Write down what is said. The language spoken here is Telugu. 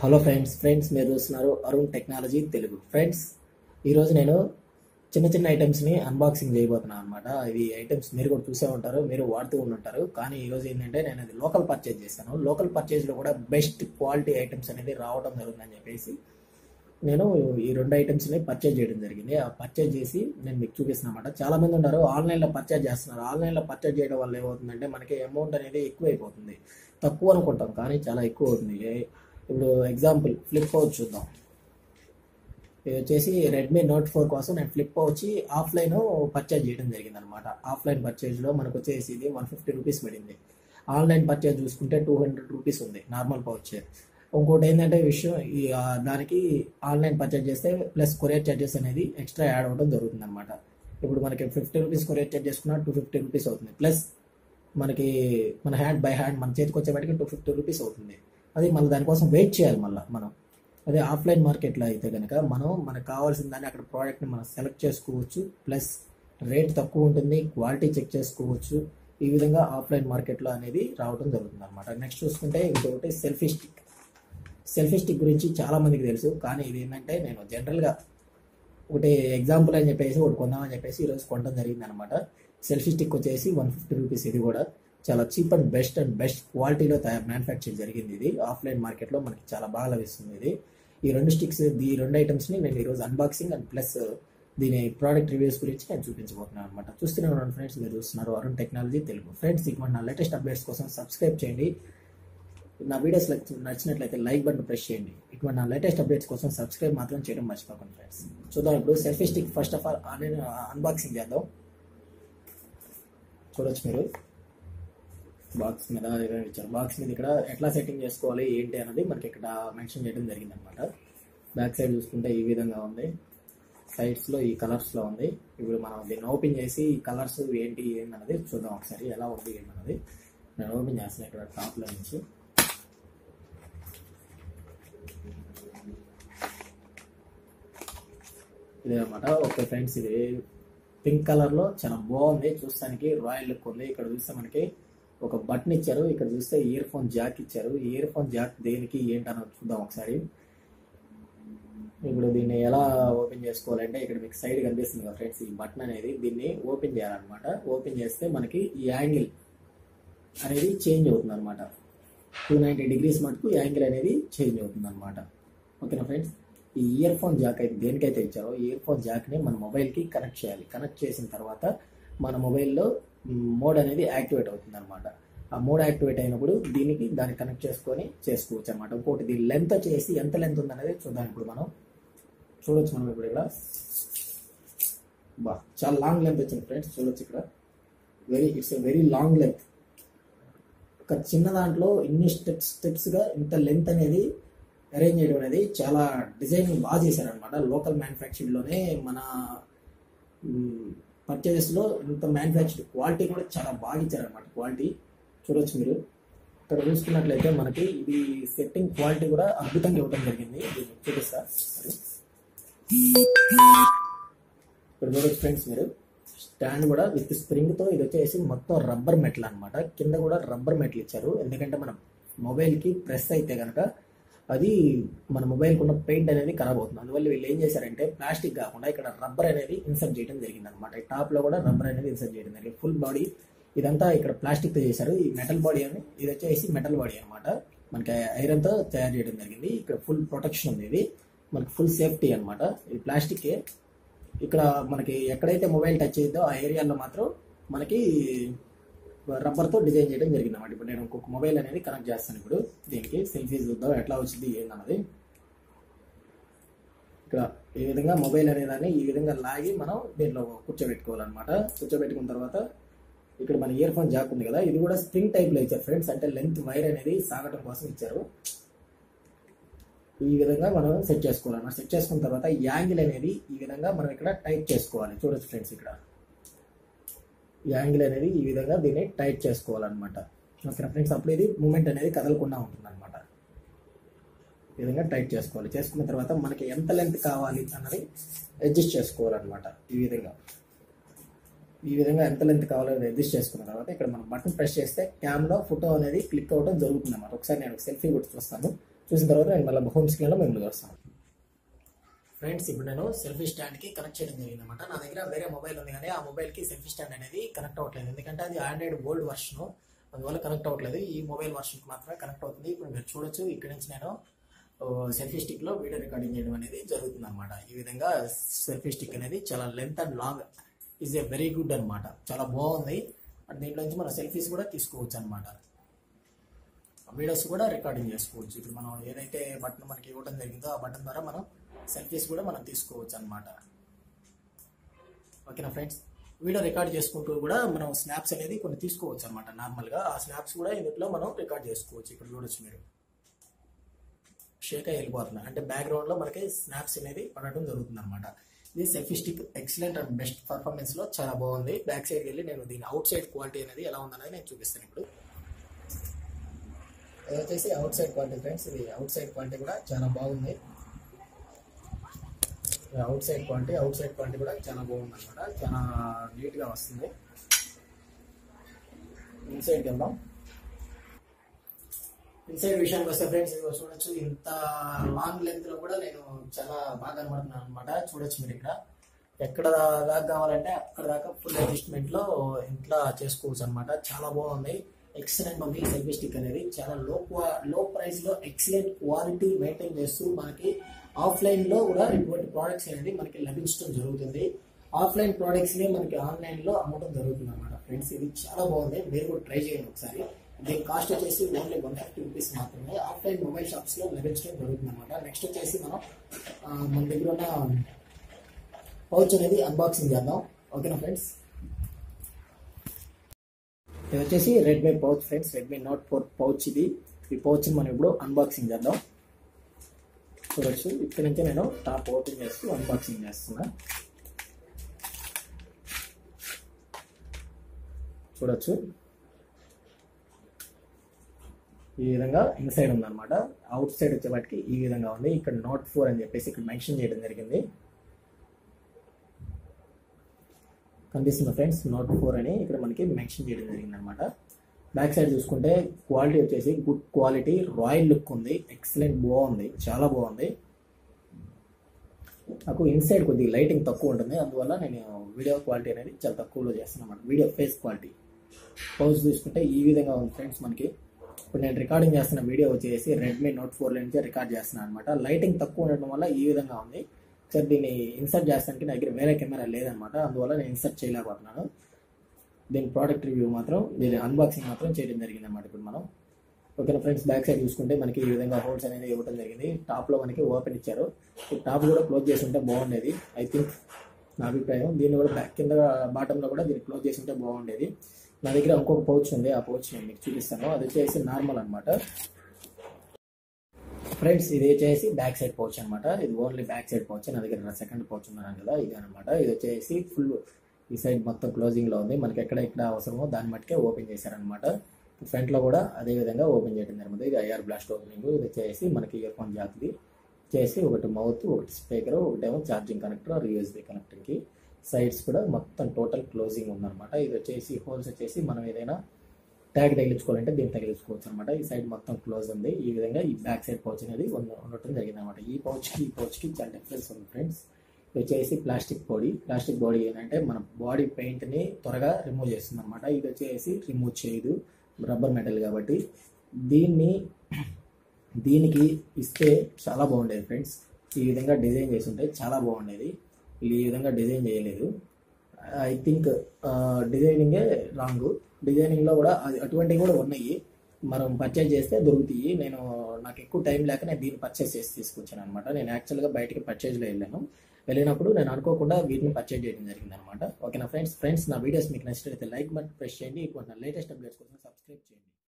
హలో ఫ్రెండ్స్ మీరు చూస్తున్నారు అరుణ్ టెక్నాలజీ తెలుగు. ఫ్రెండ్స్, ఈరోజు నేను చిన్న చిన్న ఐటమ్స్ని అన్బాక్సింగ్ చేయబోతున్నాను అనమాట. ఇవి ఐటమ్స్ మీరు కూడా చూసే ఉంటారు, మీరు వాడుతూ ఉంటారు. కానీ ఈరోజు ఏంటంటే నేను అది లోకల్ పర్చేజ్ చేశాను. లోకల్ పర్చేజ్లో కూడా బెస్ట్ క్వాలిటీ ఐటమ్స్ అనేది రావడం జరుగుతుందని చెప్పేసి నేను ఈ రెండు ఐటమ్స్ని పర్చేజ్ చేయడం జరిగింది. ఆ పర్చేజ్ చేసి నేను మీకు చూపిస్తున్నాను అనమాట. చాలా మంది ఉంటారు ఆన్లైన్లో పర్చేజ్ చేస్తున్నారు. ఆన్లైన్లో పర్చేజ్ చేయడం వల్ల ఏమవుతుందంటే మనకి అమౌంట్ అనేది ఎక్కువైపోతుంది. తక్కువ అనుకుంటాం కానీ చాలా ఎక్కువ అవుతుంది. ఇప్పుడు ఎగ్జాంపుల్ ఫ్లిప్ పౌచ్ చూద్దాం. ఇది వచ్చేసి రెడ్మీ నోట్ 4 కోసం నేను ఫ్లిప్ పౌచ్ ఆఫ్లైన్ పర్చేజ్ చేయడం జరిగింది అనమాట. ఆఫ్లైన్ పర్చేజ్లో మనకు వచ్చేసి ఇది 150 రూపీస్ పడింది. ఆన్లైన్ పర్చేజ్ చూసుకుంటే 200 రూపీస్ ఉంది నార్మల్ పౌచ్. ఇంకోటి ఏంటంటే విషయం, ఈ దానికి ఆన్లైన్ పర్చేజ్ చేస్తే ప్లస్ కొరియర్ ఛార్జెస్ అనేది ఎక్స్ట్రా యాడ్ అవ్వడం జరుగుతుంది అనమాట. ఇప్పుడు మనకి 50 రూపీస్ కొరియర్ ఛార్జ్ చేసుకున్నా 250 రూపీస్ అవుతుంది. ప్లస్ మనకి మన హ్యాండ్ బై హ్యాండ్ మన చేతికి వచ్చేవాటికి 250 రూపీస్ అవుతుంది. అది మళ్ళీ దానికోసం వెయిట్ చేయాలి మళ్ళీ మనం. అదే ఆఫ్లైన్ మార్కెట్లో అయితే కనుక మనకు కావాల్సిన దాన్ని అక్కడ ప్రోడక్ట్ని మనం సెలెక్ట్ చేసుకోవచ్చు. ప్లస్ రేట్ తక్కువ ఉంటుంది, క్వాలిటీ చెక్ చేసుకోవచ్చు. ఈ విధంగా ఆఫ్లైన్ మార్కెట్లో అనేది రావడం జరుగుతుంది అనమాట. నెక్స్ట్ చూసుకుంటే ఇంకొకటి సెల్ఫీ స్టిక్. సెల్ఫీ స్టిక్ గురించి చాలా మందికి తెలుసు, కానీ ఇది ఏంటంటే నేను జనరల్గా ఒకటి ఎగ్జాంపుల్ అని చెప్పేసి ఒకటి కొందామని చెప్పేసి ఈరోజు కొనడం జరిగింది అనమాట. సెల్ఫీ స్టిక్ వచ్చేసి 150 రూపీస్. ఇది కూడా చాలా చీప్ అండ్ బెస్ట్ క్వాలిటీలో మ్యానుఫ్యాక్చర్ జరిగింది. ఇది ఆఫ్లైన్ మార్కెట్లో మనకి చాలా బాగా లభిస్తుంది. ఇది ఈ రెండు ఐటమ్స్ని నేను ఈరోజు అన్బాక్సింగ్ అండ్ ప్లస్ దీని ప్రోడక్ట్ రివ్యూస్ గురించి నేను చూపించబోతున్నాను అనమాట. చూస్తూనే ఉన్నాను ఫ్రెండ్స్, మీరు చూస్తున్నారు అరుణ్ టెక్నాలజీ తెలుగు. ఫ్రెండ్స్, ఇటువంటి నా లేటెస్ట్ అప్డేట్స్ కోసం సబ్స్క్రైబ్ చేయండి. నా వీడియోస్ నచ్చినట్లయితే లైక్ బటన్ ప్రెస్ చేయండి. ఇటువంటి నా లేటెస్ట్ అప్డేట్స్ కోసం సబ్స్క్రైబ్ మాత్రం చేయడం మర్చిపోకండి ఫ్రెండ్స్. చూద్దాం ఇప్పుడు selfie stick first of all unboxing చేద్దాం. చూడొచ్చు మీరు బాక్స్ మీద ఇచ్చారు. బాక్స్ మీద ఇక్కడ ఎట్లా సెట్టింగ్ చేసుకోవాలి ఏంటి అనేది మనకి ఇక్కడ మెన్షన్ చేయడం జరిగింది అనమాట. బ్యాక్ సైడ్ చూసుకుంటే ఈ విధంగా ఉంది. సైడ్స్లో ఈ కలర్స్లో ఉంది. ఇప్పుడు మనం దీన్ని ఓపెన్ చేసి ఈ కలర్స్ ఏంటి ఏంటన్నది చూద్దాం ఒకసారి, ఎలా ఉంది ఏంటన్నది. నేను ఓపెన్ చేస్తాను ఇక్కడ టాప్లో నుంచి. ఇదే అనమాట. ఓకే ఫ్రెండ్స్, ఇది పింక్ కలర్లో చాలా బాగుంది, చూస్తానికి రాయల్ లుక్ ఉంది. ఇక్కడ చూస్తే మనకి ఒక బటన్ ఇచ్చారు. ఇక్కడ చూస్తే ఇయర్ ఫోన్ జాక్ ఇచ్చారు. ఇయర్ ఫోన్ జాక్ దేనికి ఏంటని చూద్దాం ఒకసారి. ఇప్పుడు దీన్ని ఎలా ఓపెన్ చేసుకోవాలంటే ఇక్కడ మీకు సైడ్ కనిపిస్తుంది కదా ఫ్రెండ్స్, ఈ బటన్ అనేది దీన్ని ఓపెన్ చేయాలన్నమాట. ఓపెన్ చేస్తే మనకి ఈ యాంగిల్ అనేది చేంజ్ అవుతుంది అనమాట. 290 డిగ్రీస్ మటుకు యాంగిల్ అనేది చేంజ్ అవుతుంది అనమాట. ఓకేనా ఫ్రెండ్స్, ఈ ఇయర్ ఫోన్ జాక్ అయితే దేనికైతే ఇచ్చారో ఇయర్ ఫోన్ జాక్ని మన మొబైల్కి కనెక్ట్ చేయాలి. కనెక్ట్ చేసిన తర్వాత మన మొబైల్లో మోడ్ అనేది యాక్టివేట్ అవుతుంది అనమాట. ఆ మోడ్ యాక్టివేట్ అయినప్పుడు దాన్ని కనెక్ట్ చేసుకొని చేసుకోవచ్చు అనమాట. ఇంకోటి దీని లెంత్ వచ్చేసి ఎంత లెంత్ ఉందనేది చూద్దాం. ఇప్పుడు మనం చూడొచ్చు, మనం ఇప్పుడు ఇక్కడ చాలా లాంగ్ లెంత్ వచ్చింది ఫ్రెండ్స్. చూడొచ్చు ఇక్కడ it's a very long length. ఒక చిన్న దాంట్లో ఇన్ని స్టెప్స్గా ఇంత లెంత్ అనేది అరేంజ్ చేయడం అనేది చాలా డిజైనింగ్ బాగా చేశారనమాట. లోకల్ మ్యానుఫ్యాక్చరింగ్లోనే మన పర్చేజెస్లో ఇంత మ్యానుఫ్యాక్చర్ క్వాలిటీ కూడా చాలా బాగా ఇచ్చారనమాట. క్వాలిటీ చూడొచ్చు మీరు. ఇక్కడ చూసుకున్నట్లయితే మనకి ఇది సెట్టింగ్ క్వాలిటీ కూడా అద్భుతంగా ఇవ్వడం జరిగింది. చూపిస్తా ఇప్పుడు చూడొచ్చు ఫ్రెండ్స్ మీరు. స్టాండ్ కూడా విత్ స్ప్రింగ్తో, ఇది వచ్చేసి మొత్తం రబ్బర్ మెటల్ అనమాట. కింద కూడా రబ్బర్ మెటల్ ఇచ్చారు. ఎందుకంటే మన మొబైల్కి ప్రెస్ అయితే కనుక అది మన మొబైల్కి ఉన్న పెయింట్ అనేది ఖరాబ్ అవుతుంది. అందువల్ల వీళ్ళు ఏం చేశారంటే ప్లాస్టిక్ కాకుండా ఇక్కడ రబ్బర్ అనేది ఇన్సర్ట్ చేయడం జరిగింది అనమాట. ఈ టాప్లో కూడా రబ్బర్ అనేది ఇన్సర్ట్ చేయడం జరిగింది. ఫుల్ బాడీ ఇదంతా ఇక్కడ ప్లాస్టిక్తో చేశారు. ఈ మెటల్ బాడీ అని ఇది వచ్చేసి మెటల్ బాడీ అనమాట. మనకి ఐరన్తో తయారు చేయడం జరిగింది. ఇక్కడ ఫుల్ ప్రొటెక్షన్ ఉంది. ఇది మనకి ఫుల్ సేఫ్టీ అనమాట. ఇది ప్లాస్టికే. ఇక్కడ మనకి ఎక్కడైతే మొబైల్ టచ్ అయ్యిందో ఆ ఏరియాలో మాత్రం మనకి రబ్బర్తో డిజైన్ చేయడం జరిగింది అనమాట. ఇప్పుడు నేను ఇంకొక మొబైల్ అనేది కనెక్ట్ చేస్తాను. ఇప్పుడు దీనికి సెల్ఫీస్ చూద్దాం ఎట్లా వచ్చింది ఏందన్నది. ఇక్కడ ఈ విధంగా మొబైల్ అనేదాన్ని ఈ విధంగా లాగి మనం దీంట్లో కూర్చోబెట్టుకోవాలన్నమాట. కూర్చోబెట్టుకున్న తర్వాత ఇక్కడ మన ఇయర్ ఫోన్ జాక్ ఉంది కదా, ఇది కూడా స్ప్రింగ్ టైప్లో ఇచ్చారు ఫ్రెండ్స్. అంటే లెంత్ వైర్ అనేది సాగటం కోసం ఇచ్చారు. ఈ విధంగా మనం సెట్ చేసుకోవాలన్నమాట. సెట్ చేసుకున్న తర్వాత యాంగిల్ అనేది ఈ విధంగా మనం ఇక్కడ టైట్ చేసుకోవాలి. చూడొచ్చు ఫ్రెండ్స్, ఇక్కడ యాంగిల్ అనేది ఈ విధంగా దీన్ని టైట్ చేసుకోవాలన్నమాట. ఓకేనా ఫ్రెండ్స్, అప్పుడు ఇది మూమెంట్ అనేది కదలకుండా ఉంటుంది అనమాట. ఈ విధంగా టైట్ చేసుకోవాలి. చేసుకున్న తర్వాత మనకి ఎంత లెంత్ కావాలి అన్నది అడ్జస్ట్ చేసుకోవాలన్నమాట. ఈ విధంగా ఎంత లెంత్ కావాలో అడ్జస్ట్ చేసుకున్న తర్వాత ఇక్కడ మనం బటన్ ప్రెస్ చేస్తే క్యామ్లో ఫోటో అనేది క్లిక్ అవ్వడం జరుగుతుంది అన్నమాట. ఒకసారి నేను సెల్ఫీ కూడా చూస్తాను. చూసిన తర్వాత నేను మళ్ళీ హోమ్ స్క్రీన్లో మేము వస్తాను. ఫ్రెండ్స్, ఇప్పుడు నేను సెల్ఫీ స్టాండ్కి కనెక్ట్ చేయడం జరిగింది అనమాట. నా దగ్గర వేరే మొబైల్ ఉంది కానీ ఆ మొబైల్కి సెల్ఫీ స్టాండ్ అనేది కనెక్ట్ అవ్వట్లేదు, ఎందుకంటే అది ఆండ్రాయిడ్ ఓల్డ్ వర్షన్, అందువల్ల కనెక్ట్ అవ్వట్లేదు. ఈ మొబైల్ వర్షన్కి మాత్రమే కనెక్ట్ అవుతుంది. ఇప్పుడు మీరు చూడొచ్చు, ఇక్కడ నుంచి నేను సెల్ఫీ స్టిక్లో వీడియో రికార్డింగ్ చేయడం అనేది జరుగుతుంది అనమాట. ఈ విధంగా సెల్ఫీ స్టిక్ అనేది చాలా length and long is a very good అనమాట, చాలా బాగుంది. అండ్ దీంట్లో నుంచి మనం సెల్ఫీస్ కూడా తీసుకోవచ్చు అనమాట, వీడియోస్ కూడా రికార్డింగ్ చేసుకోవచ్చు. ఇప్పుడు మనం ఏదైతే బటన్ మనకి ఇవ్వడం జరిగిందో ఆ బటన్ ద్వారా మనం సెల్ఫీస్ కూడా మనం తీసుకోవచ్చు అనమాట. ఓకేనా ఫ్రెండ్స్, వీడియో రికార్డ్ చేసుకుంటూ కూడా మనం స్నాప్స్ అనేది కొన్ని తీసుకోవచ్చు అనమాట. నార్మల్గా ఆ స్నాప్స్ కూడా ఇందులో మనం రికార్డ్ చేసుకోవచ్చు. ఇక్కడ చూడొచ్చు మీరు, షేక్ అయ్యి వెళ్ళిపోతున్నా అంటే బ్యాక్గ్రౌండ్లో మనకి స్నాప్స్ అనేది పడటం జరుగుతుంది అనమాట. ఇది selfie stick excellent and best పర్ఫార్మెన్స్లో చాలా బాగుంది. బ్యాక్ సైడ్కి వెళ్ళి నేను దీని అవుట్ సైడ్ క్వాలిటీ అనేది ఎలా ఉందనేది నేను చూపిస్తాను. ఇప్పుడు ఇది వచ్చేసి అవుట్ సైడ్ క్వాలిటీ ఫ్రెండ్స్, ఇది అవుట్ సైడ్ క్వాలిటీ కూడా చాలా బాగుంది. అవుట్ సైడ్ క్వాలిటీ కూడా చాలా బాగుంది అనమాట, చాలా నీట్గా వస్తుంది. ఇన్సైడ్కి వెళ్దాం. ఇన్సైడ్ విషయానికి వస్తే ఫ్రెండ్స్, ఇది చూడొచ్చు, ఇంత లాంగ్ లెంత్ లో కూడా నేను చాలా బాగా కనబడుతున్నాను అనమాట. చూడొచ్చు మీరు, ఇక్కడ ఎక్కడ దాకా కావాలంటే అక్కడ దాకా ఫుల్ అడ్జస్ట్మెంట్ లో ఇంట్లో చేసుకోవచ్చు అనమాట. చాలా బాగుంది, ఎక్సలెంట్ ఉంది. సెల్ఫీ స్టిక్ అనేది చాలా లో ప్రైస్ లో ఎక్సలెంట్ క్వాలిటీ మెయింటైన్ చేస్తూ మనకి ఆఫ్లైన్ లో కూడా ఇటువంటి ప్రోడక్ట్స్ అనేది మనకి లభించడం జరుగుతుంది. ఆఫ్లైన్ ప్రోడక్ట్స్ ని మనకి ఆన్లైన్ లో అమ్మడం జరుగుతుంది అనమాట. ఫ్రెండ్స్, ఇది చాలా బాగుంది, మీరు కూడా ట్రై చేయండి ఒకసారి. దీని కాస్ట్ వచ్చేసి ఓన్లీ 150 రూపీస్ మాత్రమే ఆఫ్లైన్ మొబైల్ షాప్స్ లో లభించడం జరుగుతుంది అనమాట. నెక్స్ట్ వచ్చేసి మనం మన దగ్గర ఉన్న పౌచ్ అనేది అన్బాక్సింగ్ చేద్దాం. ఓకేనా ఫ్రెండ్స్, ఇది వచ్చేసి Redmi pouch friends, Redmi note 4 pouch. ఈ పౌచ్ మనం ఇప్పుడు అన్బాక్సింగ్ చేద్దాం. చూడొచ్చు, ఇక్కడ నుంచి నేను టాప్ ఓపెన్ చేస్తూ అన్బాక్సింగ్ చేస్తున్నా. చూడొచ్చు, ఈ విధంగా ఇన్సైడ్ ఉందన్నమాట. అవుట్ సైడ్ వచ్చేవాటికి ఈ విధంగా ఉంది. ఇక్కడ నోట్ 4 అని చెప్పేసి ఇక్కడ మెన్షన్ చేయడం జరిగింది. కనిపిస్తుంది ఫ్రెండ్స్, నోట్ 4 అని ఇక్కడ మనకి మెన్షన్ చేయడం జరిగింది అనమాట. బ్యాక్ సైడ్ చూసుకుంటే క్వాలిటీ వచ్చేసి గుడ్ క్వాలిటీ, రాయల్ లుక్ ఉంది, ఎక్సలెంట్ బాగుంది, చాలా బాగుంది. నాకు ఇన్సైడ్ కొద్దిగా లైటింగ్ తక్కువ ఉంటుంది, అందువల్ల నేను వీడియో క్వాలిటీ అనేది చాలా తక్కువలో చేస్తాను అనమాట. వీడియో ఫేస్ క్వాలిటీ పౌచ్ చూసుకుంటే ఈ విధంగా ఉంది ఫ్రెండ్స్. మనకి ఇప్పుడు నేను రికార్డింగ్ చేస్తున్న వీడియో వచ్చేసి రెడ్మీ నోట్ 4 నుంచి రికార్డ్ చేస్తున్నాను అనమాట. లైటింగ్ తక్కువ ఉండడం వల్ల ఈ విధంగా ఉంది. సార్, దీన్ని ఇన్సర్ట్ చేస్తానికి నా దగ్గర వేరే కెమెరా లేదనమాట, అందువల్ల నేను ఇన్సర్ట్ చేయలేకపోతున్నాను. దీని ప్రోడక్ట్ రివ్యూ మాత్రం, దీని అన్బాక్సింగ్ మాత్రం చేయడం జరిగింది అనమాట. ఇప్పుడు మనం ఓకేనా ఫ్రెండ్స్, బ్యాక్ సైడ్ చూసుకుంటే మనకి ఈ విధంగా హోల్స్ అనేది ఇవ్వడం జరిగింది. టాప్లో మనకి ఓపెన్ ఇచ్చారు, ఈ టాప్ కూడా క్లోజ్ చేసి ఉంటే బాగుండేది ఐ థింక్, నా అభిప్రాయం. దీన్ని కూడా కింద బాటంలో కూడా దీన్ని క్లోజ్ చేసి ఉంటే బాగుండేది. నా దగ్గర ఇంకొక పౌచ్ ఉంది, ఆ పౌచ్ నేను మీకు చూపిస్తాను. అది వచ్చేసి నార్మల్ అనమాట ఫ్రెండ్స్. ఇది వచ్చేసి బ్యాక్ సైడ్ పౌచ్ అనమాట. ఇది ఓన్లీ బ్యాక్ సైడ్ పౌచ్. నా దగ్గర సెకండ్ పౌచ్ ఉన్నాను కదా, ఇది అనమాట. ఇది వచ్చేసి ఫుల్ ఈ సైడ్ మొత్తం క్లోజింగ్ లో ఉంది. మనకి ఎక్కడ అవసరమో దాన్ని మట్టుకే ఓపెన్ చేశారనమాట. ఫ్రంట్ లో కూడా అదే విధంగా ఓపెన్ చేయడం జరిగింది. ఇది ఐఆర్ బ్లాస్ట్ ఓపెనింగ్. ఇది వచ్చేసి మనకి ఇయర్ ఫోన్ జాక్ది చేసి ఒకటి మౌత్, ఒకటి స్పీకర్, ఒకటేమో ఛార్జింగ్ కనెక్టర్, యూఎస్బీ కనెక్టర్ కి. సైడ్స్ కూడా మొత్తం టోటల్ క్లోజింగ్ ఉందన్నమాట. ఇది వచ్చేసి హోల్స్ వచ్చేసి మనం ఏదైనా ట్యాగ్ తగిలించుకోవాలంటే దీన్ని తగిలించుకోవచ్చు అనమాట. ఈ సైడ్ మొత్తం క్లోజ్ ఉంది. ఈ విధంగా ఈ బ్యాక్ సైడ్ పౌచ్ అనేది ఉండటం జరిగింది అనమాట. ఈ పౌచ్కి చాలా డిఫరెన్స్ ఉంది ఫ్రెండ్స్. ఇది వచ్చేసి ప్లాస్టిక్ బాడీ ఏంటంటే మన బాడీ పెయింట్ని త్వరగా రిమూవ్ చేస్తుంది అనమాట. ఇది వచ్చేసి రిమూవ్ చేయదు, రబ్బర్ మెటల్ కాబట్టి. దీనికి ఇస్తే చాలా బాగుండేది ఫ్రెండ్స్. ఈ విధంగా డిజైన్ చేసి ఉంటే చాలా బాగుండేది. ఈ విధంగా డిజైన్ చేయలేదు. ఐ థింక్ డిజైనింగే రాంగ్. డిజైనింగ్లో కూడా అటువంటివి కూడా ఉన్నాయి, మనం పర్చేజ్ చేస్తే దొరుకుతాయి. నాకు ఎక్కువ టైం లేక నేను దీన్ని పర్చేజ్ చేసి తీసుకొచ్చాను అనమాట. నేను యాక్చువల్గా బయటికి పర్చేజ్లో వెళ్ళినప్పుడు నేను అనుకోకుండా వీటిని పర్చేజ్ చేయడం జరిగింది అనమాట. ఓకేనా ఫ్రెండ్స్, నా వీడియోస్ మీకు నచ్చినట్లయితే లైక్ బటన్ ప్రెస్ చేయండి. ఇప్పుడు నా లేటెస్ట్ అప్డేట్స్ కోసం సబ్స్క్రైబ్ చేయండి.